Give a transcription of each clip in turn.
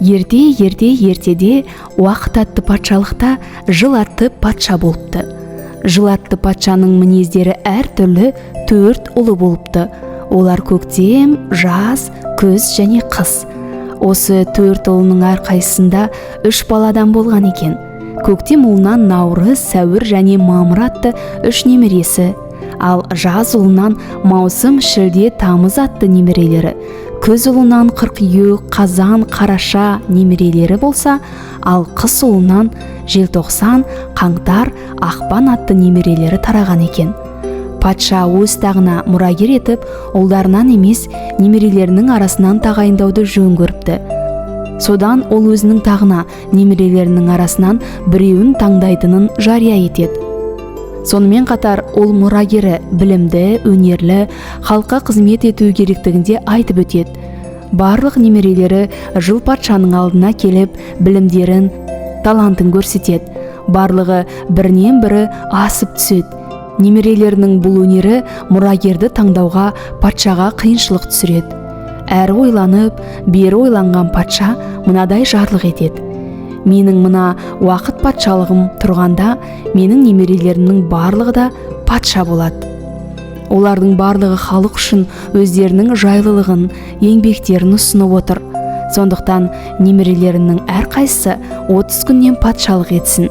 Ертеде уақыт атты патшалықта жыл атты патша болыпты. Жыл атты патшаның мінездері әртүрлі 4 ұлы болыпты. Олар көктем, жаз, күз және қыс. Осы 4 ұлының әрқайсысында 3 баладан болған екен. Көктем ұлынан наурыз, сәуір және мамыр атты 3 немересі, ал жаз ұлынан маусым, шілде, тамыз атты немерелері, күз ұлынан қыркүйек, қазан, қараша немерелері болса, ал қыс ұлынан желтоқсан, қаңтар, ақпан атты немерелері тараған екен. Патша өз тағына мұрагер етіп, ұлдарынан емес, немерелерінің арасынан тағайындауды жөн көріпті. Содан ол өзінің тағына немерелерінің арасынан біреуін таңдайтынын жария етеді. Сонымен қатар ол мұрагері білімді, өнерлі, халыққа қызмет ету керектігінде айтып өтеді. Барлық немерелері жыл патшаның алдына келіп, білімдерін, талантын көрсетеді. Барлығы бірінен бірі асып түседі. Немерелерінің бұл өнері мұрагерді таңдауға патшаға қиыншылық түсіреді. Әрі ойланып, бері ойланған патша мынадай жарлық етеді: менің мына уақыт патшалығым тұрғанда, менің немерелерімнің барлығы да патша болады. Олардың барлығы халық үшін өздерінің жайлылығын, еңбектерін ұсынып отыр. Сондықтан немерелерінің әрқайсысы 30 күннен патшалық етсін.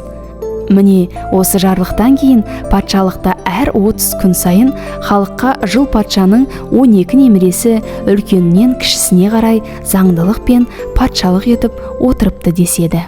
Міне осы жарлықтан кейін патшалықта әр 30 күн сайын халыққа жыл патшаның 12 немересі үлкенінен кішісіне қарай заңдылықпен патшалық етіп отырыпты деседі.